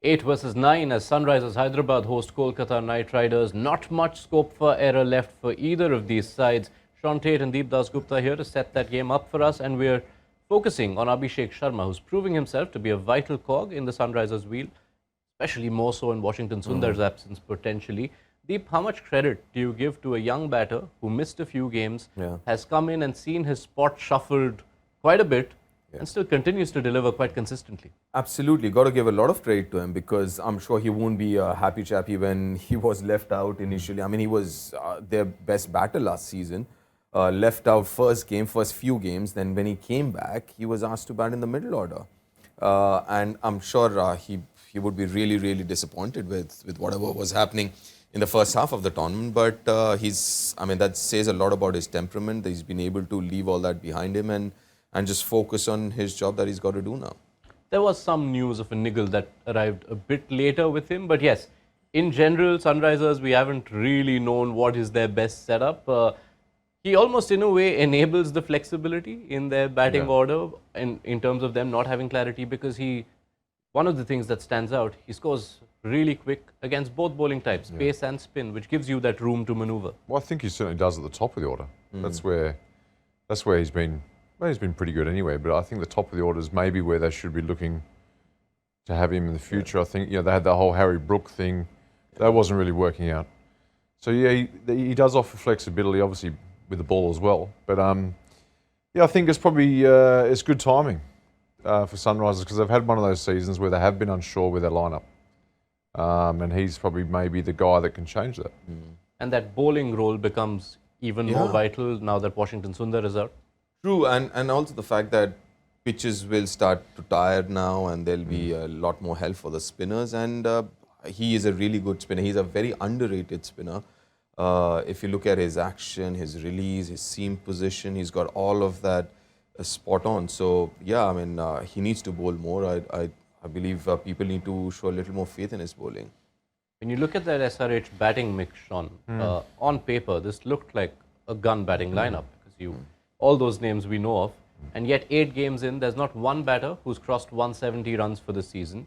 8 versus 9 as Sunrisers Hyderabad host Kolkata Knight Riders. Not much scope for error left for either of these sides. Shaun Tait and Dasgupta here to set that game up for us, and we're focusing on Abhishek Sharma, who's proving himself to be a vital cog in the Sunrisers wheel, especially more so in Washington Sundar's absence potentially. Deep, how much credit do you give to a young batter who missed a few games, has come in and seen his spot shuffled quite a bit, and still continues to deliver quite consistently? Absolutely. Got to give a lot of credit to him, because I'm sure he won't be a happy chappy when he was left out initially. I mean, he was their best batter last season. Left out first few games. Then when he came back, he was asked to bat in the middle order. And I'm sure he would be really, really disappointed with whatever was happening in the first half of the tournament. But that says a lot about his temperament, that he's been able to leave all that behind him and just focus on his job that he's got to do now. There was some news of a niggle that arrived a bit later with him, but yes, in general, Sunrisers, we haven't really known what is their best setup. He almost, in a way, enables the flexibility in their batting order in terms of them not having clarity, because one of the things that stands out, he scores really quick against both bowling types, pace and spin, which gives you that room to maneuver. Well, I think he certainly does at the top of the order. That's where he's been. Well, he's been pretty good anyway, but I think the top of the order is maybe where they should be looking to have him in the future. I think they had that whole Harry Brook thing. That wasn't really working out. So he does offer flexibility, obviously, with the ball as well. But I think it's probably it's good timing for Sunrisers, because they've had one of those seasons where they have been unsure with their lineup. And he's probably maybe the guy that can change that. And that bowling role becomes even more vital now that Washington Sundar is out. True, and also the fact that pitches will start to tire now, and there'll be a lot more help for the spinners. And he is a really good spinner. He's a very underrated spinner. If you look at his action, his release, his seam position, he's got all of that spot on. So yeah, he needs to bowl more. I believe people need to show a little more faith in his bowling. When you look at that SRH batting mix, Shaun, on paper, this looked like a gun batting lineup, because all those names we know of, and yet 8 games in, there's not one batter who's crossed 170 runs for the season.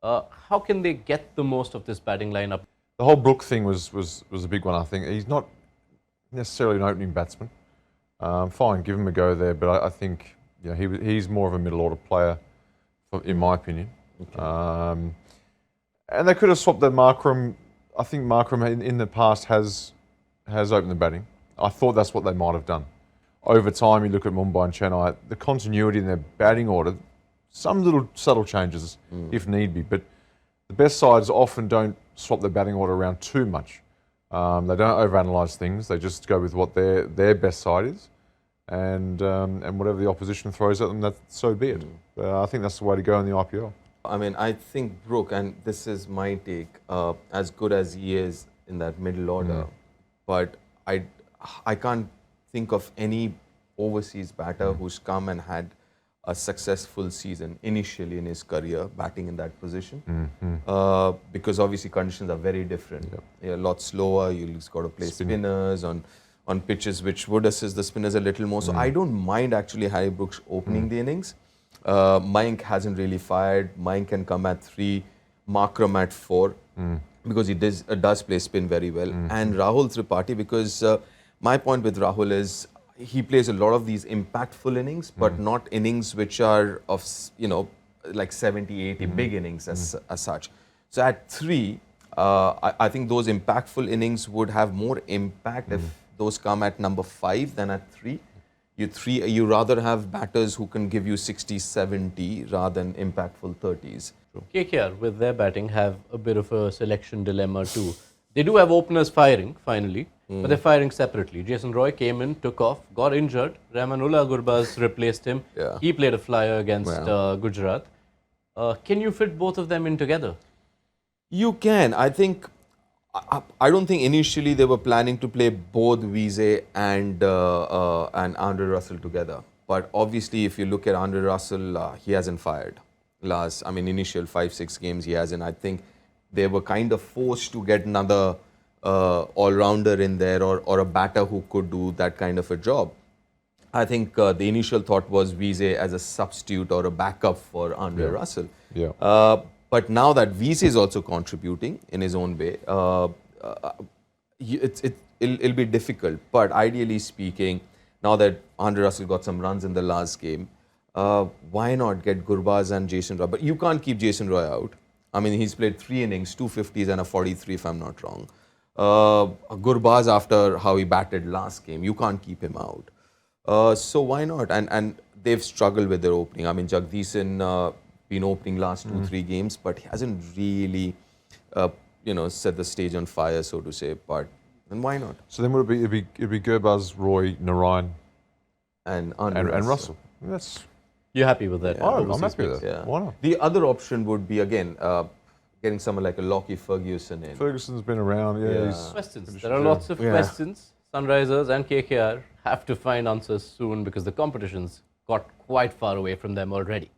How can they get the most of this batting lineup? The whole Brook thing was a big one, I think. He's not necessarily an opening batsman. Fine, give him a go there, but I think he's more of a middle order player, in my opinion. Okay. And they could have swapped that Markram. I think Markram in the past has opened the batting. I thought that's what they might have done. Over time, you look at Mumbai and Chennai, the continuity in their batting order, some little subtle changes if need be, but the best sides often don't swap their batting order around too much. They don't overanalyze things. They just go with what their best side is, and whatever the opposition throws at them, so be it. I think that's the way to go in the IPL. I think Brook, and this is my take, as good as he is in that middle order, but I can't think of any overseas batter who's come and had a successful season initially in his career batting in that position, because obviously conditions are very different. A lot slower. You've got to play spinners on pitches which would assist the spinners a little more. So I don't mind actually Harry Brooks opening the innings. Mayank hasn't really fired. Mayank can come at 3, Markram at 4, because he does play spin very well, and Rahul Tripathi, because my point with Rahul is he plays a lot of these impactful innings, but not innings which are of, like 70, 80 big innings as such. So at 3, I think those impactful innings would have more impact if those come at number 5 than at 3. You rather have batters who can give you 60, 70 rather than impactful 30s. KKR, with their batting, have a bit of a selection dilemma too. They do have openers firing, finally, but they're firing separately. Jason Roy came in, took off, got injured. Rahmanullah Gurbaz replaced him. He played a flyer against Gujarat. Can you fit both of them in together? You can. I don't think initially they were planning to play both Wiese and Andre Russell together. But obviously, if you look at Andre Russell, he hasn't fired. Initial 5-6 games he hasn't. I think they were kind of forced to get another all-rounder in there, or a batter who could do that kind of a job. I think the initial thought was Wiese as a substitute or a backup for Andre Russell. But now that VC is also contributing in his own way, it'll be difficult. But ideally speaking, now that Andre Russell got some runs in the last game, why not get Gurbaz and Jason Roy? But you can't keep Jason Roy out. I mean, he's played 3 innings, 250s and a 43 if I'm not wrong. Gurbaz, after how he batted last game, you can't keep him out. So why not? And they've struggled with their opening. I mean, Jagdeesan been opening last 2-3 games, but he hasn't really, set the stage on fire, so to say. But and why not? So then would it'd be Gurbaz, Roy, Narayan, And Russell. That's You're happy with that? I'm happy with that. Yeah. Why not? The other option would be again getting someone like a Lockie Ferguson in. Ferguson's been around. Yeah. Yeah. He's Questions. finished There are the lots of Yeah. questions. Sunrisers and KKR have to find answers soon because the competition's got quite far away from them already.